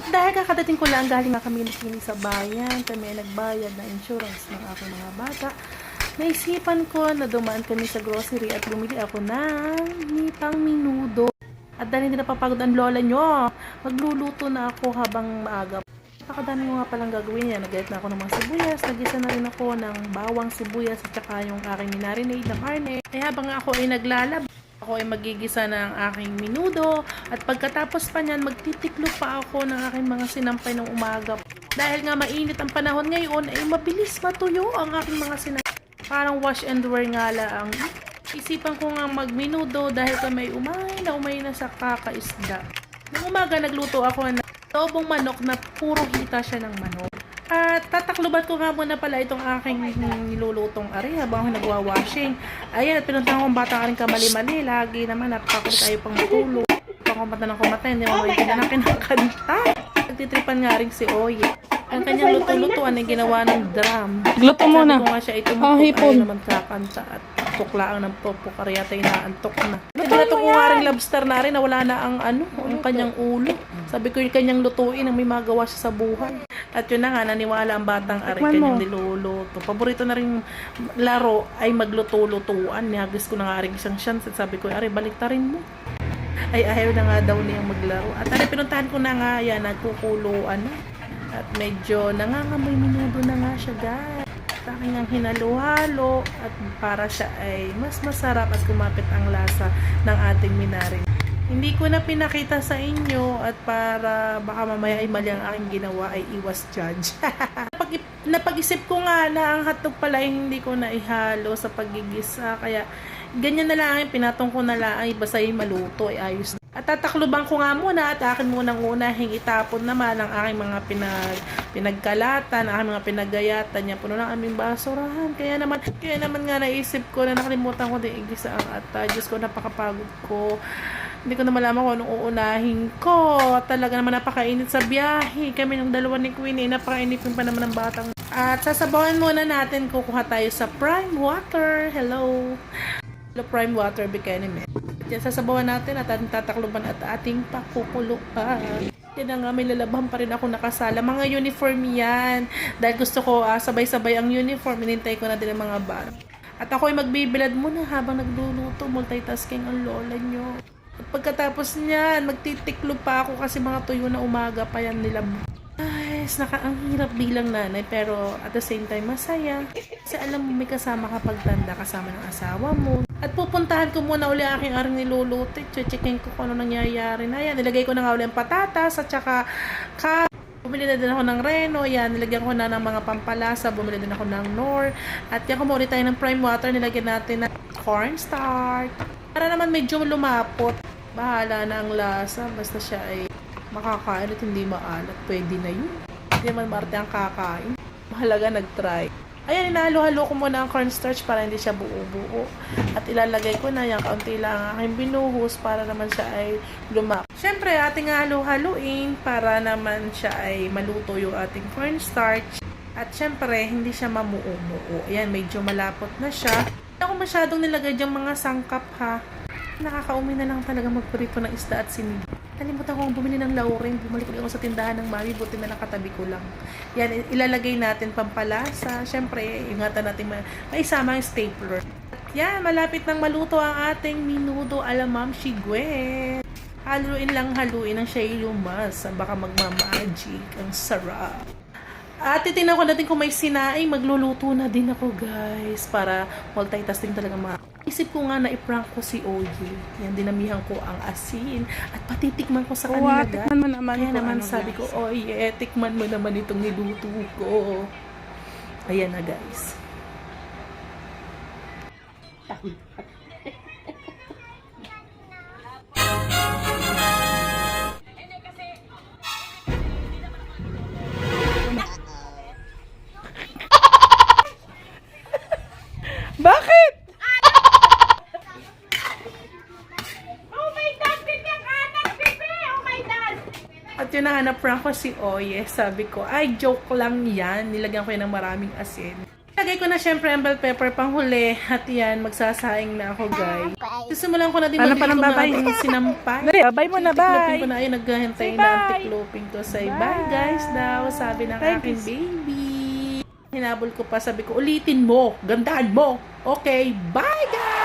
Dahil kakadating ko lang, galing nga kami sa bayan, kami nagbayad ng insurance ng aking mga bata. Naisipan ko na dumaan kami sa grocery at bumili ako ng nipang minudo. At dahil hindi napapagod ang lola nyo, magluluto na ako habang maaga. Nakadami ko nga palang gagawin yan. Nagayat na ako ng mga sibuyas. Nagisa na rin ako ng bawang sibuyas at saka yung aking minarinade na karne. Kaya habang ako ay naglalab, ako ay magigisa ng aking minudo. At pagkatapos pa niyan, magtitiklo pa ako ng aking mga sinampay ng umaga. Dahil nga mainit ang panahon ngayon, ay mabilis matuyo ang aking mga sinampay. Parang wash and wear nga lang. Isipan ko nga magminudo dahil kami umay na sa kakaisda. Nung umaga nagluto ako ng adobong manok na puro hita siya ng manok. At tatakluban ko nga muna pala itong aking nilulutong ari habang ako nagwa-washing. Ayan, at pinuntahan ko ang bata ka rin kamali-mali. Lagi naman napakakot tayo pang matulog. Pangkumata ng kumata, hindi mo kayo na kinakanta. Nagtitripan nga rin si Oye. Ang kanyang luto-lutuan ay ginawa ng drum. Luto muna. Sabi ko nga siya, itumutok ay naman kakanta at tuklaan ng popo, kaya tayo naantok na. Luto ko nga rin lobster na rin, nawala na ang ang kanyang ulo. Sabi ko yung kanyang lutuin, ang may magawa siya sa buhay. At yun na nga, naniwala ang batang ari, kanyang niluluto. Paborito na rin laro ay magluto-lutuan. Nihagis ko na nga rin isang chance at sabi ko, ari, baliktarin mo. Ay, ayaw na nga daw niyang maglaro. At ari, pinuntahan ko na nga, yan, nagkukuluan na. At medyo nangangamoy minudo na nga siya, guys. At aking ang hinalo-halo at para siya ay mas masarap at kumapit ang lasa ng ating minarin. Hindi ko na pinakita sa inyo at para baka mamaya ay mali ang aking ginawa ay iwas judge. Napag-isip ko nga na ang hotdog pala ay hindi ko na ihalo sa pagigisa. Kaya ganyan na lang, pinatong ko na lang ay basta ay maluto ay ayos. At tatakluban ko nga muna at akin munang unahing itapon naman ang aking mga pinagkalatan, aking mga pinagayatan niya. Puno ng aming basurahan. Kaya naman nga naisip ko na nakalimutan ko din igisa ang ata. Diyos ko, napakapagod ko. Hindi ko na malaman kung anong uunahin ko. Talaga naman napakainit sa biyahe. Kami ng dalawa ni Queenie, napakainipin pa naman ng batang. At sasabawan muna natin, kukuha tayo sa prime water. Hello prime water bikini men. Yan, sasabawan natin at ating tatakluban at ating pakukuluan. Yan na nga, may lalaban pa rin ako nakasala. Mga uniform yan. Dahil gusto ko sabay-sabay ang uniform. Hinintay ko na din ang mga bar. At ako ay magbibilad muna habang nagluluto. Multitasking ang lola nyo. At pagkatapos niyan, magtitiklo pa ako kasi mga tuyo na umaga pa yan nila. Ay, ang hirap bilang nanay pero at the same time masaya. Kasi alam mo, may kasama kapag tanda, kasama ng asawa mo. At pupuntahan ko muna uli aking aring niluluto. Checkin ko kung ano nangyayari na yan. Nilagay ko na nga uli ang patatas at saka bumili na din ako ng reno. Yan, nilagyan ko na ng mga pampalasa. Bumili din ako ng nor. At yan, kumuha tayo ng prime water. Nilagyan natin ng cornstarch. Para naman medyo lumapot. Bahala na ang lasa. Basta siya ay makakain at hindi maalat. Pwede na yun. Hindi naman marte ang kakain. Mahalaga nag-try. Ayan, inahalo-halo ko muna ang cornstarch para hindi siya buo-buo. At ilalagay ko na yan, kaunti lang ang aking binuhos para naman siya ay lumapot. Siyempre, ating halo-haluin para naman siya ay maluto yung ating cornstarch. At siyempre, hindi siya mamuo-muo. Ayan, medyo malapot na siya. Hindi ako masyadong nilagay diyang mga sangkap ha. Nakakaumi na lang talaga magprito ng isda at sinig. Kalimutan kong bumili ng lauring. Bumalik ulit ako sa tindahan ng mami. Buti na nakatabi ko lang. Yan, ilalagay natin pampalasa. Siyempre, ingatan natin maisama yung stapler. At yan, malapit nang maluto ang ating minudo ala Ma'am Shigwe. Haluin lang haluin ang siya lumas. Baka magmamagic. Ang sarap. At titignan ko natin kung may sinaing. Magluluto na din ako, guys. Para multitasking talaga Isip ko nga na i-prank ko si Oye. Yan, dinamihan ko ang asin. At patitikman ko sa kanila. Tikman mo naman. Kaya naman sabi ko, Oye, tikman mo naman itong niluto ko. Ayan na, guys. Bakit? At yun na nga, na-prank ko si Oye. Sabi ko, ay, joke lang yan. Nilagyan ko yan ng maraming asin. Lagay ko na syempre ang bell pepper pang huli. At yan, magsasaing na ako, guys. Sisimulan ko na din Ano pa ng magluluto ng babay? ating sinampay. Dali, babay mo na, Tiklopin ko bye. na ay naghahintay Say na ang bye. tiklopin ko. Say bye guys daw, sabi ng Thank aking you. baby. Hinabol ko pa, sabi ko ulitin mo, gandahan mo. Okay, bye guys!